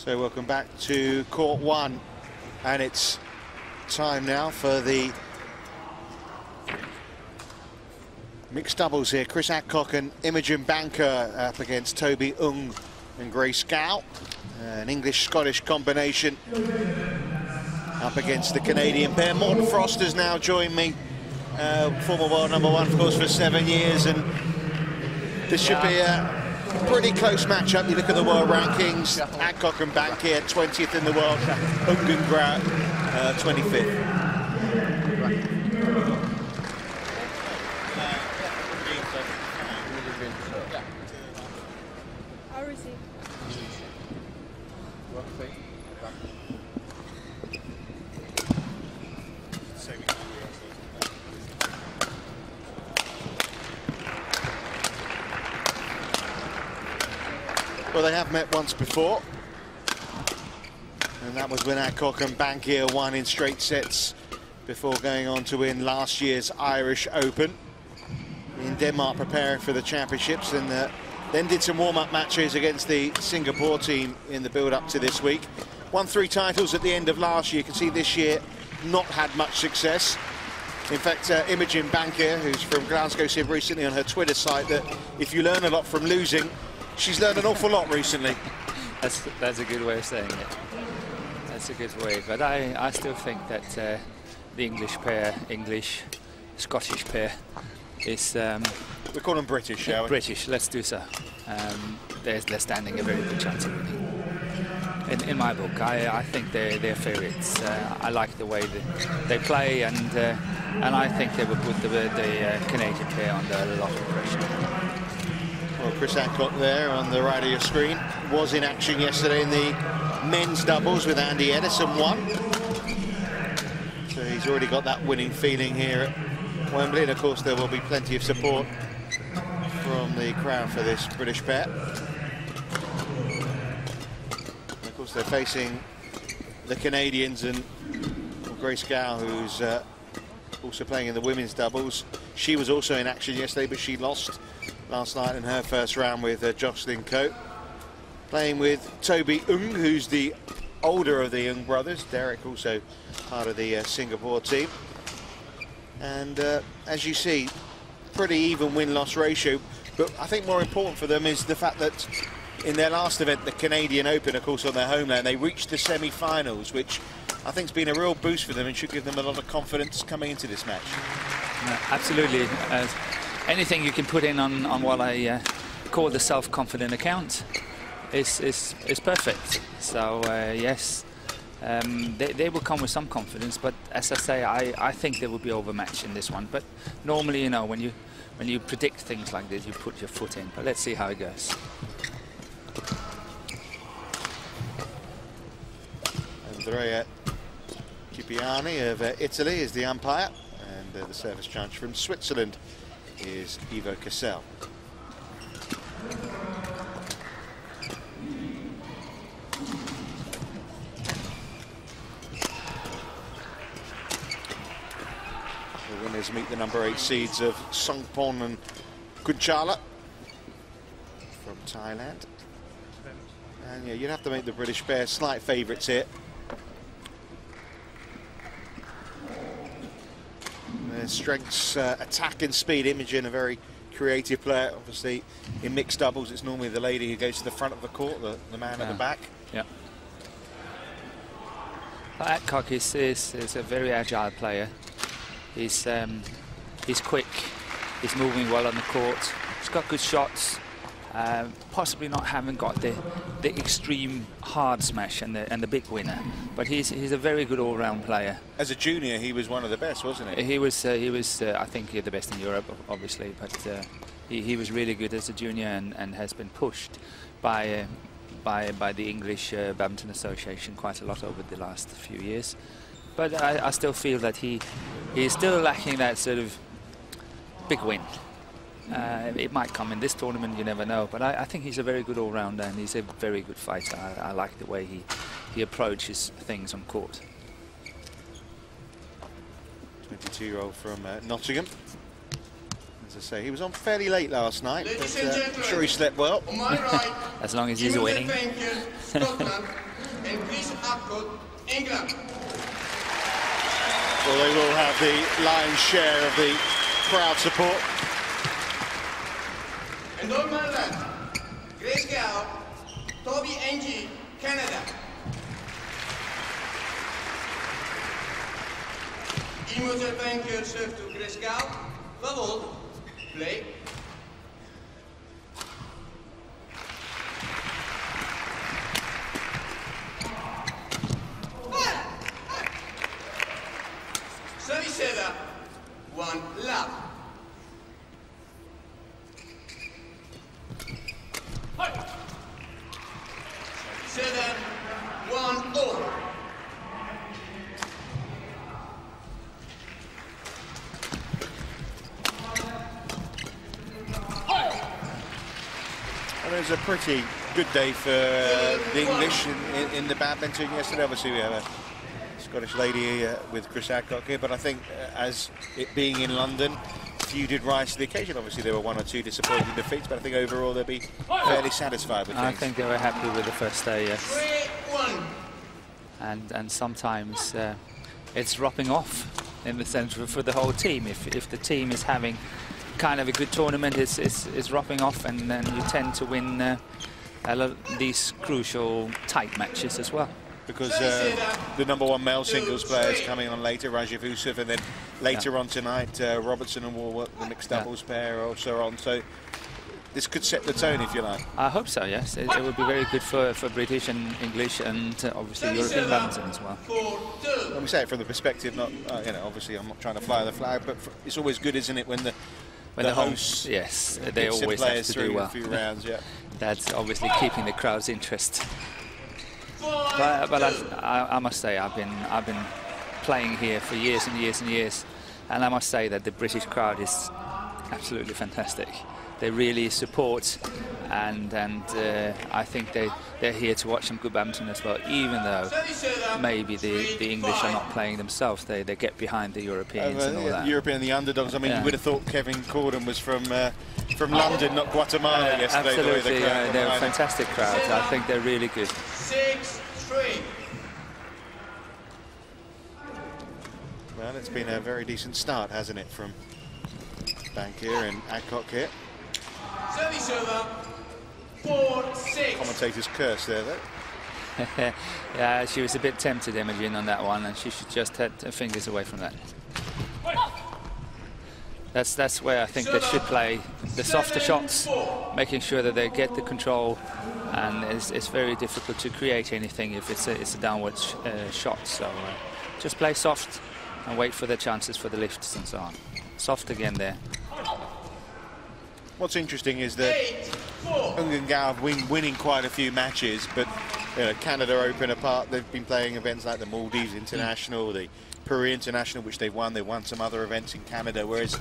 So welcome back to court one, and it's time now for the mixed doubles here. Chris Adcock and Imogen Bankier up against Toby and Grace Gow. An English-Scottish combination up against the Canadian pair. Morton Frost has now joined me, former world #1, of course, for 7 years, and this should be a pretty close matchup. You look at the world rankings, Adcock and Bankier 20th in the world, Imogen Bankier 25th. I'll receive. Well, they have met once before, and that was when Adcock and Bankier won in straight sets before going on to win last year's Irish Open in Denmark, preparing for the championships, and then did some warm-up matches against the Singapore team in the build-up to this week. Won 3 titles at the end of last year. You can see this year not had much success. In fact, Imogen Bankier, who's from Glasgow, said recently on her Twitter site that if you learn a lot from losing, she's learned an awful lot recently. That's a good way of saying it. That's a good way. But I still think that the English pair, English-Scottish pair, is... we call them British, shall we? British, let's do so. They're standing a very good chance of winning. In my book, I think they're favourites. I like the way they play, and I think they would put the Canadian pair under a lot of pressure. Well, Chris Adcock there on the right of your screen was in action yesterday in the men's doubles with Andy Edison won. So he's already got that winning feeling here at Wembley, and of course there will be plenty of support from the crowd for this British pair. And of course they're facing the Canadians and Grace Gow, who's also playing in the women's doubles. She was also in action yesterday, but she lost last night in her first round with Jocelyn Coe. Playing with Toby, who's the older of the Young brothers. Derek also part of the Singapore team. And as you see, pretty even win-loss ratio. But I think more important for them is the fact that in their last event, the Canadian Open, of course, on their homeland, they reached the semi-finals, which I think has been a real boost for them and should give them a lot of confidence coming into this match. Absolutely. Anything you can put in on what I call the self-confident account is perfect. So yes, they will come with some confidence, but as I say, I think they will be overmatched in this one. But normally, you know, when you predict things like this, you put your foot in. But let's see how it goes. Andrea Cipriani of Italy is the umpire, and the service judge from Switzerland is Ivo Cassel. The winners meet the #8 seeds of Songpon and Kunchala from Thailand. And yeah, you'd have to make the British pair slight favourites here. Their strengths, attack and speed. Imogen, a very creative player. Obviously, in mixed doubles, it's normally the lady who goes to the front of the court, the man at the back. Yeah. Adcock is a very agile player. He's quick. He's moving well on the court. He's got good shots. Possibly not having got the extreme hard smash and the big winner, but he's a very good all-round player. As a junior, he was one of the best, wasn't he? He was I think the best in Europe, obviously, but he was really good as a junior and has been pushed by the English Badminton Association quite a lot over the last few years. But I still feel that he is still lacking that sort of big win. It might come in this tournament, you never know, but I think he's a very good all-rounder and he's a very good fighter. I like the way he approaches things on court. 22-year-old from Nottingham. As I say, he was on fairly late last night, but I'm sure he slept well. As long as he's winning. and Chris Adcock, England. Well, they will have the lion's share of the crowd support. And Norman Land, Grace Gow, Toby Ng, Canada. Imogen Bankier serve to Chris Gow. Bubble, play. Service 1 love. Service 1 all. And it was a pretty good day for the English in the badminton yesterday. Obviously, we have a Scottish lady with Chris Adcock here, but I think as it being in London, few did rise to the occasion. Obviously, there were 1 or 2 disappointing defeats, but I think overall they'll be fairly satisfied with things. I think they were happy with the first day, yes. 3-1. And sometimes it's dropping off in the sense for the whole team. If the team is having kind of a good tournament, it's dropping off, and then you tend to win a lot of these crucial tight matches as well. Because the #1 male singles player is coming on later, Rajiv Usuf, and then later on tonight, Robertson and Warwick, the mixed doubles pair, are also on. So this could set the tone, if you like. I hope so, yes. It would be very good for British and English and obviously European badminton as well. Let me say it from the perspective, not you know, obviously I'm not trying to fly the flag, but it's always good, isn't it, when the hosts, yes, they always have to do well. A few rounds, yeah. That's obviously keeping the crowd's interest. But I must say, I've been playing here for years and years and years, and I must say that the British crowd is absolutely fantastic. They really support, and I think they're here to watch some good badminton as well. Even though maybe the English are not playing themselves, they get behind the Europeans and all that. European, the underdogs. I mean, you would have thought Kevin Corden was from London, not Guatemala yesterday. Absolutely, they're a fantastic crowd. I think they're really good. 6-3. Well, it's been a very decent start, hasn't it, from Bankier and Adcock here. Service over. 4-6. Commentator's curse there, though. Yeah, she was a bit tempted, Imogen, on that one, and she should just had her fingers away from that. That's where I think they should play the softer shots, making sure that they get the control, and it's very difficult to create anything if it's a downward shot. So just play soft and wait for the chances for the lifts and so on. Soft again there. What's interesting is that Imogen Bankier have been winning quite a few matches, but you know, Canada Open apart, they've been playing events like the Maldives International, the Peru International, which they've won. They won some other events in Canada, whereas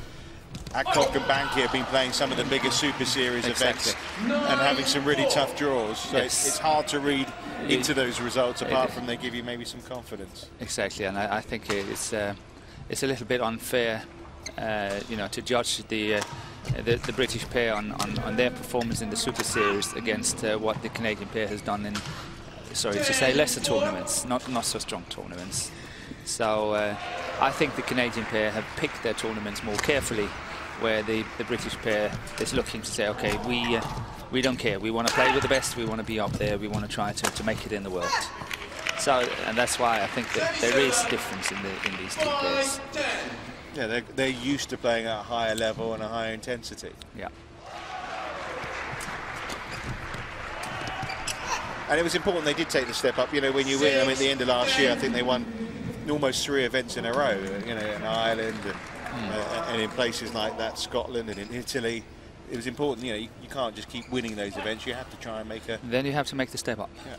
Adcock and Bankier have been playing some of the bigger Super Series events and having some really tough draws. So it's hard to read into those results, apart from they give you maybe some confidence. Exactly, and I think it's a little bit unfair, you know, to judge the British pair on their performance in the Super Series against what the Canadian pair has done in, sorry to say, lesser tournaments, not so strong tournaments. So I think the Canadian pair have picked their tournaments more carefully, where the British pair is looking to say, okay, we don't care, we want to play with the best, we want to be up there, we want to try to make it in the world. So, and that's why I think that there is a difference in these two pairs. Yeah, they're used to playing at a higher level and a higher intensity. Yeah. And it was important they did take the step up. You know, when you win, I mean, at the end of last year, I think they won almost 3 events in a row, you know, in Ireland and in places like that, Scotland and in Italy. It was important, you know, you can't just keep winning those events. You have to try and make a... Then you have to make the step up. Yeah.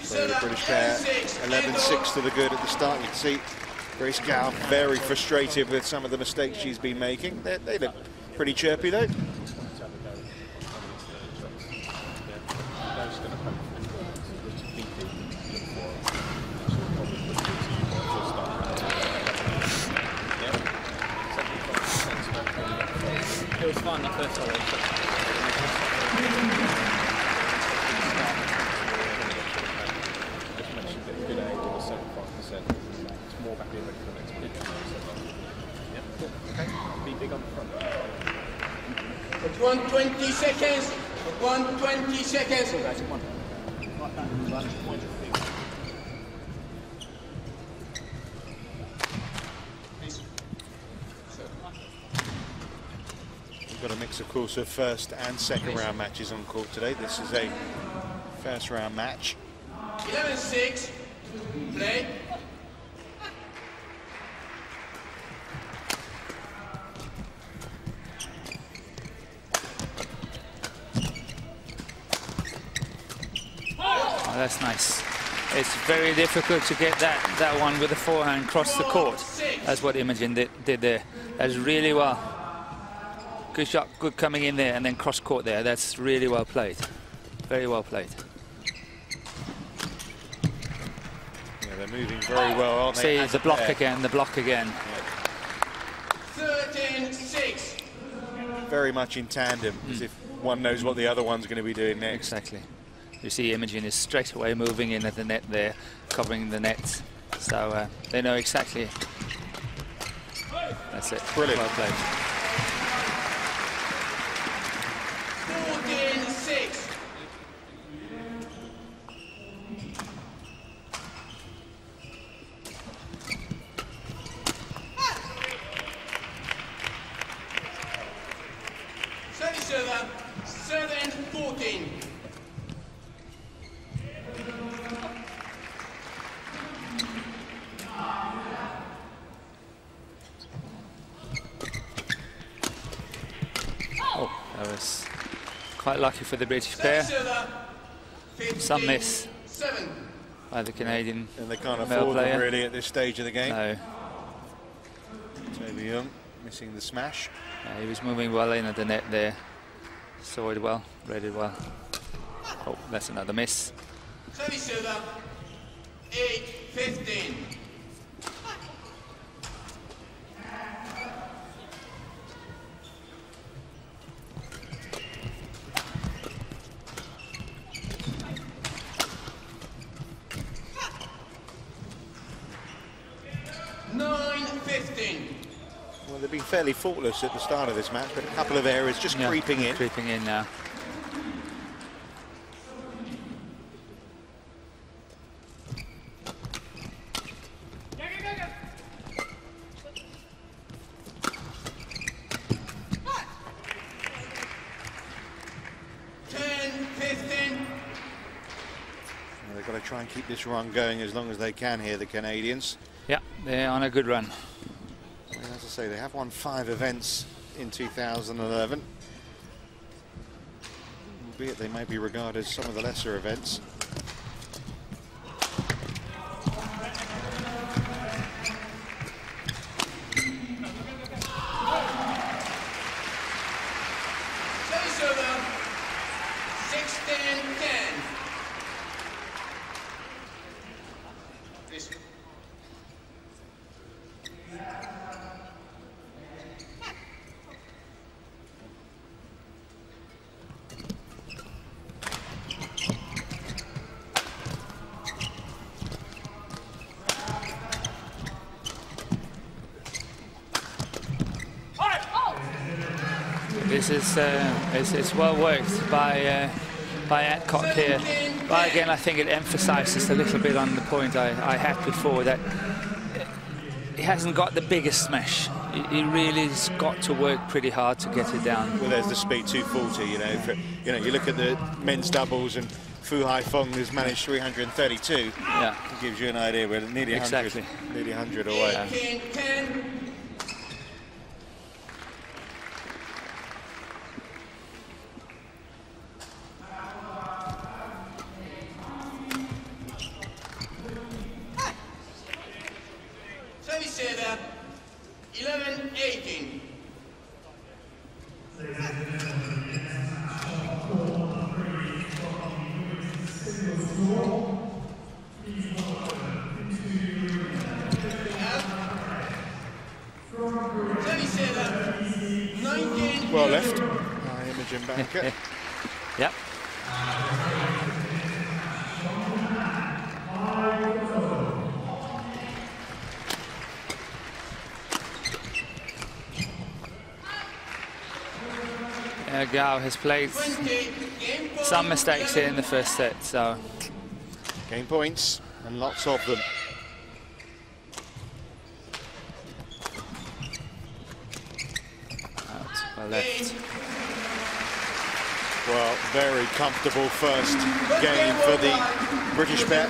So the British pair, 11-6 to the good at the start. You can see Grace Gow very frustrated with some of the mistakes she's been making. They look pretty chirpy though. was fine the first time. Just mentioned that good angle was 75%. It's more about being ready for the next pitch. Yeah, cool. Okay. Be big on the front. 120 seconds. 120 seconds. We've got a mix, of course, of first and second round matches on court today. This is a first round match. 11-6. Play. Oh, that's nice. It's very difficult to get that one with the forehand across the court. That's what Imogen did there. That's really well. Good shot, good coming in there and then cross court there. That's really well played. Very well played. Yeah, they're moving very well, aren't they? See, the block again, the block again. 13-6. Very much in tandem, as if one knows what the other one's going to be doing next. Exactly. You see Imogen is straight away moving in at the net there, covering the net. So they know exactly. That's it. Brilliant. Well played. 14-6. Service server, 7-14. That was quite lucky for the British pair. Some miss by the Canadian And they can't male afford player. them really at this stage of the game. No, Toby Young missing the smash. he was moving well in at the net there. Saw it well, read it well. Oh, that's another miss. Service server, 8-15. Well, they've been fairly faultless at the start of this match, but a couple of errors just creeping in. Creeping in now. Well, they've got to try and keep this run going as long as they can here, the Canadians. Yeah, they're on a good run. Well, as I say, they have won 5 events in 2011. Albeit they may be regarded as some of the lesser events. Service server, 16-10. This is it's well worked by Adcock here. But again, I think it emphasises a little bit on the point I had before, that he hasn't got the biggest smash. He really has got to work pretty hard to get it down. Well, there's the speed 240. You look at the men's doubles, and Fu Haifeng has managed 332. Yeah, it gives you an idea. We're nearly 100, exactly. Nearly 100 away. Yeah. 10. Service server, 11-18. Service server, 19-18. Well left. Imogen Bankier. Yep. Gao has played some mistakes here in the first set, so game points and lots of them. Well left. Well, very comfortable first game for the British pair.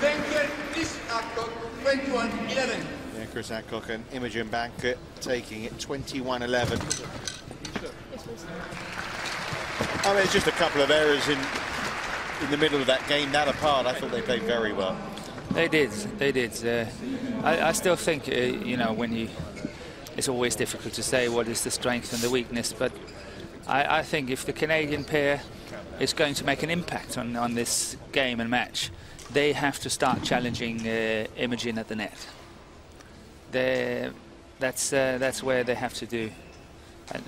Chris Adcock, 21-11. Yeah, Chris Adcock and Imogen Bankier taking it 21-11. I mean, it's just a couple of errors in the middle of that game. That apart, I thought they played very well. They did. They did. I still think, you know, it's always difficult to say what is the strength and the weakness, but I think if the Canadian pair is going to make an impact on this game and match, they have to start challenging Imogen at the net. That's where they have to do.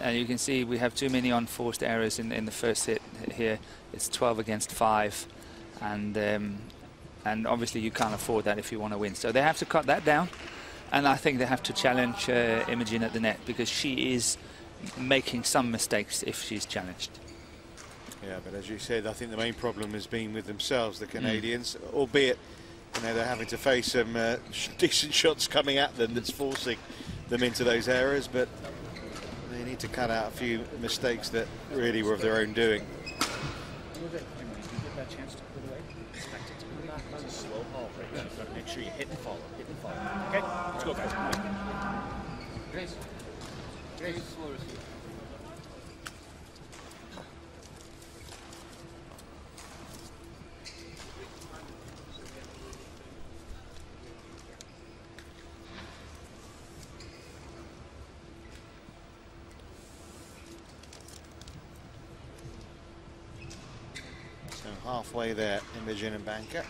And you can see we have too many unforced errors in the first hit here. It's 12 against 5, and obviously you can't afford that if you want to win. So they have to cut that down, and I think they have to challenge Imogen at the net, because she is making some mistakes if she's challenged. Yeah, but as you said, I think the main problem has been with themselves, the Canadians, albeit, you know, they're having to face some decent shots coming at them that's forcing them into those errors, but they need to cut out a few mistakes that really were of their own doing. Make sure you hit and follow, Okay, let's go, guys. Grace. So halfway there, Imogen and Bankier.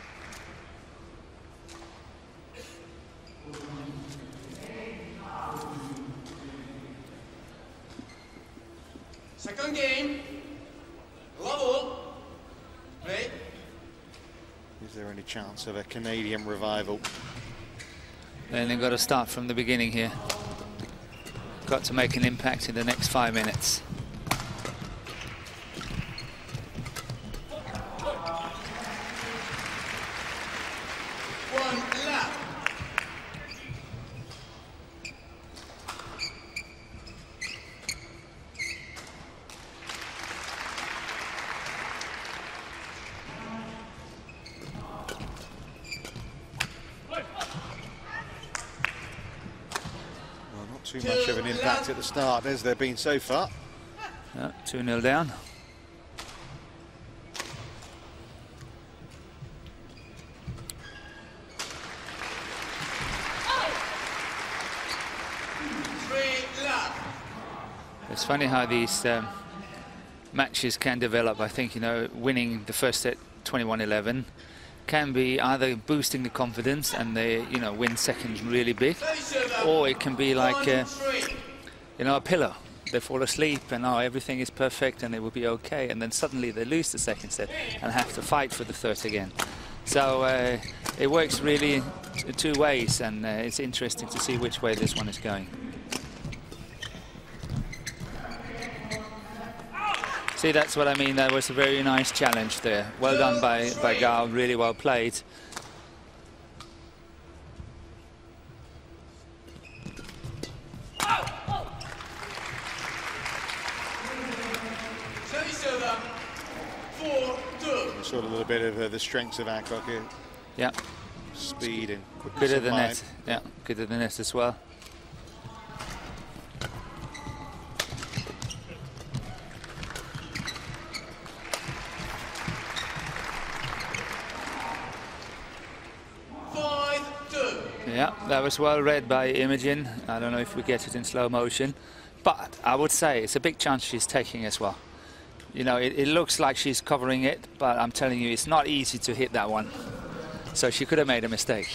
Second game, level, play. Is there any chance of a Canadian revival? Then they've got to start from the beginning here. Got to make an impact in the next 5 minutes. One lap. Too much of an impact at the start, as there been so far. 2-0 down. It's funny how these matches can develop. I think, you know, winning the first set 21-11 can be either boosting the confidence and they, you know, win seconds really big, or it can be like, you know, a pillow. They fall asleep and everything is perfect and they will be okay, and then suddenly they lose the second set and have to fight for the third again. So it works really two ways, and it's interesting to see which way this one is going. See, that's what I mean. That was a very nice challenge there. Well done by Gao, really well played. Saw a little bit of the strengths of Adcock here. Yeah. Speed and quickness. Good at the net. Yeah, good at the net as well. Yeah, that was well read by Imogen. I don't know if we get it in slow motion, but I would say it's a big chance she's taking as well. You know, it looks like she's covering it, but I'm telling you, it's not easy to hit that one. So she could have made a mistake.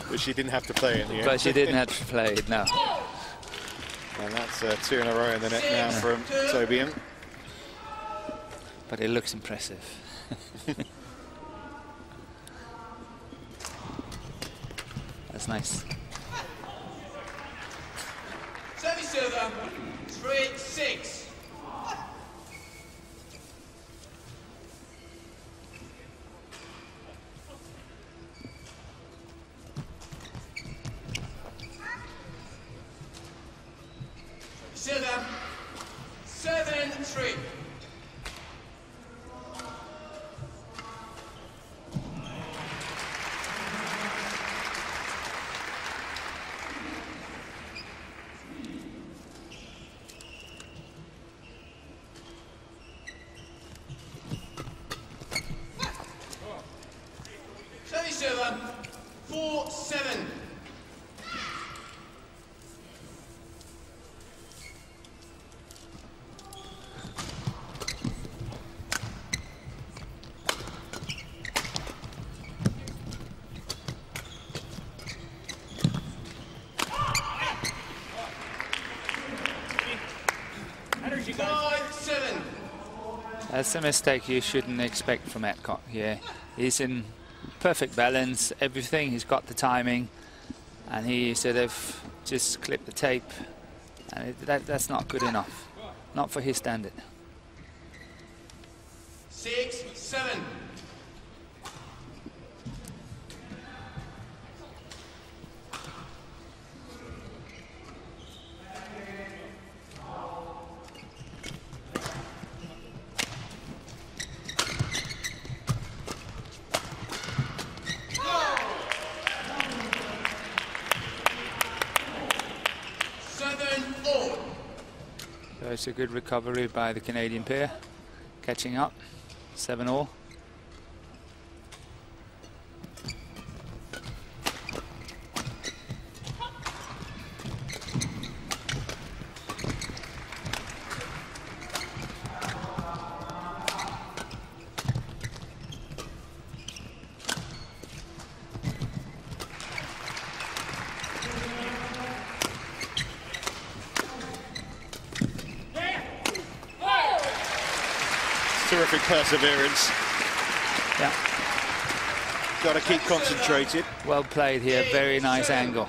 But she didn't have to play it in the end. But she didn't have to play it, no. And that's 2 in a row in the net now from Toby. But it looks impressive. That's nice. Service server, 3-6. Server, 7-3. Service server, 4-7. That's a mistake you shouldn't expect from Adcock here. He's in perfect balance, everything. He's got the timing, and he sort of just clipped the tape. And that's not good enough, not for his standard. 6-7. So it's a good recovery by the Canadian pair, catching up, 7-all. Terrific perseverance. Yeah. Got to keep concentrated. Well played here, very nice angle.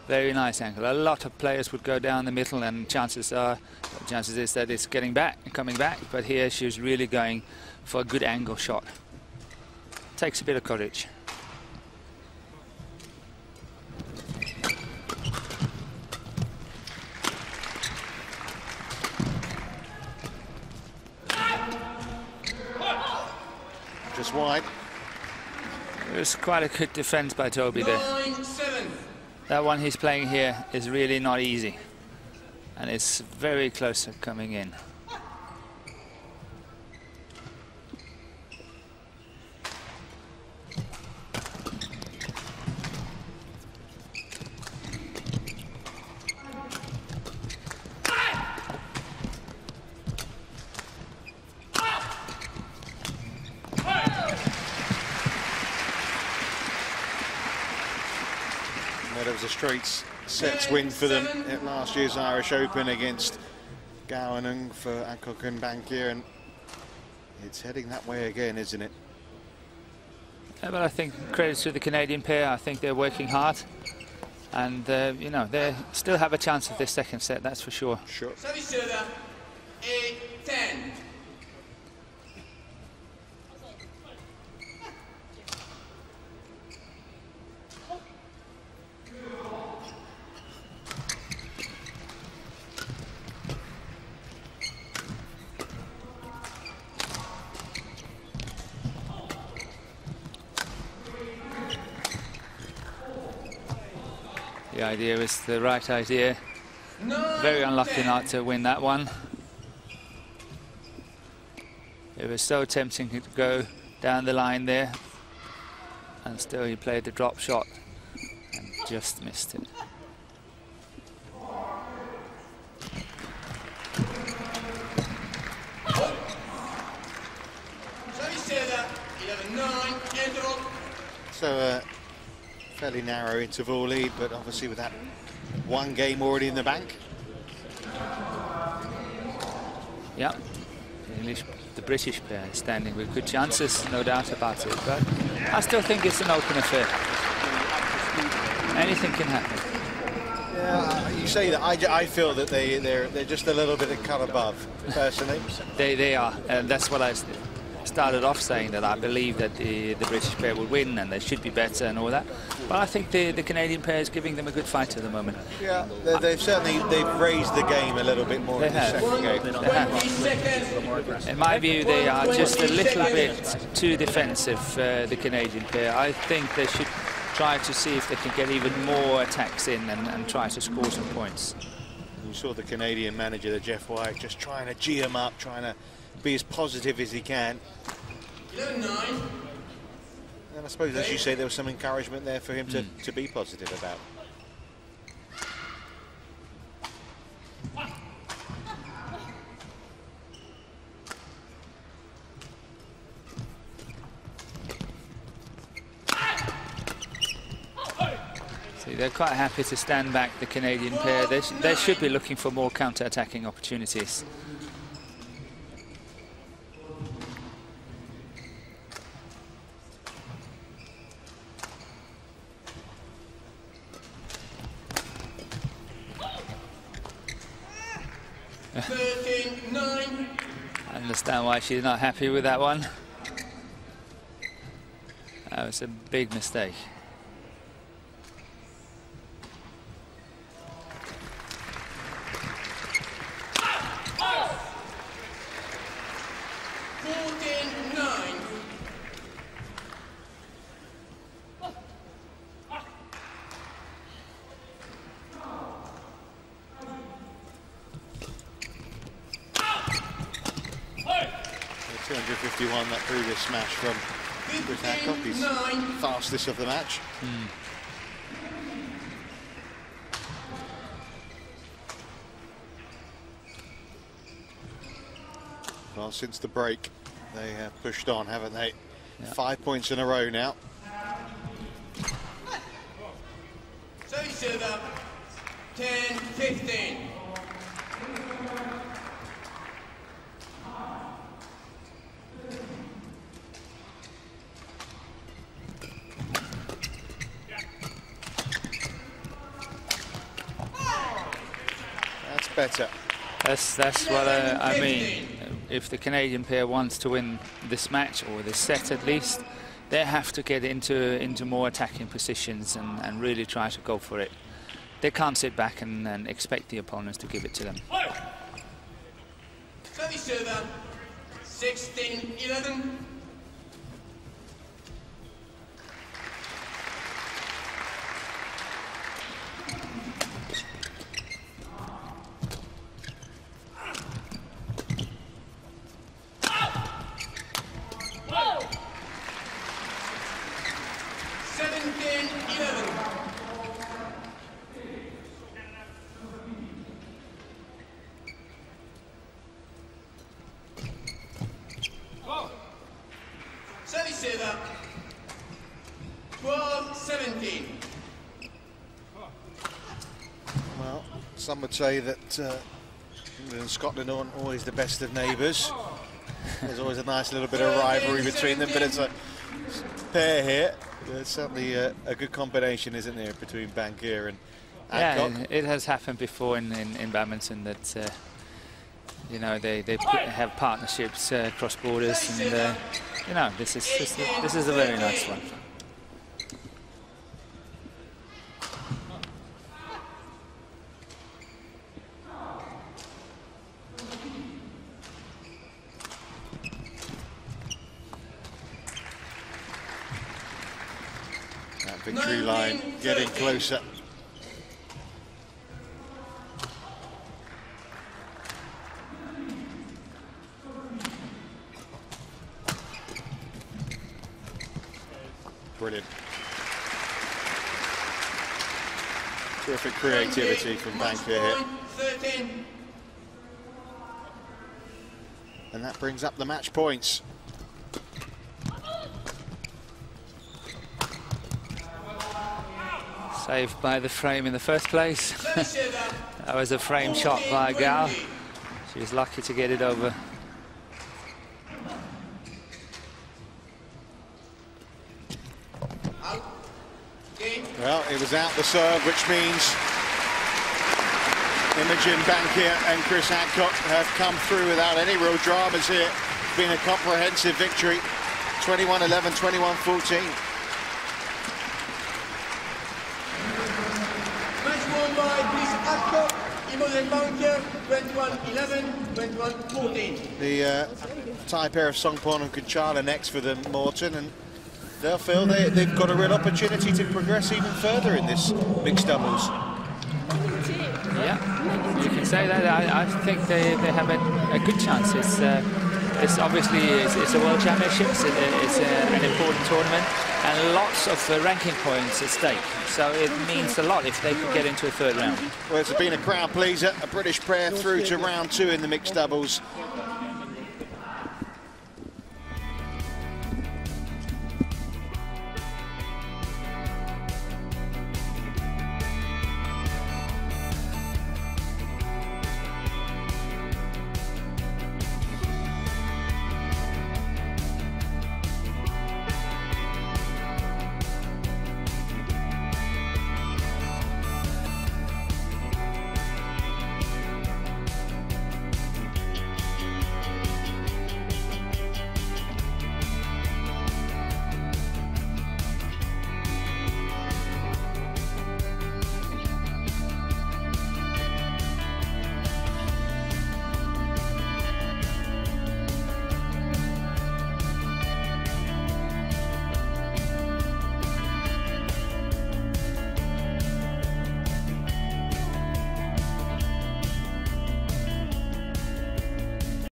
Very nice angle. A lot of players would go down the middle, and chances is that it's getting back and coming back, but here she's really going for a good angle shot. Takes a bit of courage. Just wide. It was quite a good defense by Toby there. 9-7. That one he's playing here is really not easy, and it's very close to coming in. There was a straight sets win for them at last year's Irish Open against Gowan for Adcock and Bankier, and it's heading that way again, isn't it? Yeah, but I think credit to the Canadian pair. I think they're working hard, and you know, they still have a chance of this second set, that's for sure. Sure. Service server, 8-10. The idea is the right idea. Very unlucky not to win that one. It was so tempting to go down the line there, and still he played the drop shot and just missed it. So fairly narrow interval lead, but obviously with that one game already in the bank, Yeah, the British pair standing with good chances, no doubt about it. But I still think it's an open affair. Anything can happen. Yeah, you say that. I feel that they're just a little bit of cut above, personally. They are, and that's what I started off saying, that I believe that the British pair will win and they should be better and all that. But I think the Canadian pair is giving them a good fight at the moment. Yeah, they've raised the game a little bit more in the second game. In my view, they are just a little bit too defensive, the Canadian pair. I think they should try to see if they can get even more attacks in and try to score some points. You saw the Canadian manager, the Jeff White, just trying to gee him up, trying to be as positive as he can. 11-9. And I suppose, as you say, there was some encouragement there for him to be positive about. See, they're quite happy to stand back, the Canadian pair. They should be looking for more counter-attacking opportunities. I understand why she's not happy with that one. That was a big mistake. That previous smash from Chris Adcock, his fastest of the match. Well, since the break, they have pushed on, haven't they? Yeah. 5 points in a row now. Service up, 10-15. Better. That's what I mean. If the Canadian pair wants to win this match, or this set at least, they have to get into more attacking positions and really try to go for it. They can't sit back and expect the opponents to give it to them. Service server, 16-11. Some would say that England and Scotland aren't always the best of neighbours. There's always a nice little bit of rivalry between them, but it's a pair here. There's certainly a good combination, isn't there, between Bankier and Adcock? Yeah, it has happened before in badminton that you know, they have partnerships across borders, and you know, this is a very nice one. Victory line getting closer. Brilliant. Terrific creativity from Bankier here. And that brings up the match points. Saved by the frame in the first place. That was a frame shot by Gao. She was lucky to get it over. Well, it was out the serve, which means Imogen Bankier and Chris Adcock have come through without any real dramas here. It's been a comprehensive victory, 21-11, 21-14. Match won by Chris Adcock Imogen Bankier, 21-11, 21-14. The tie pair of Songpon and Kuchala next for them, Morton, and they'll feel they've got a real opportunity to progress even further in this mixed doubles. Yeah, you can say that. I think they have a good chance. It's obviously it's a World Championships. It's an important tournament, and lots of ranking points at stake. So it means a lot if they could get into a third round. Well, it's been a crowd pleaser. A British pair through to round 2 in the mixed doubles.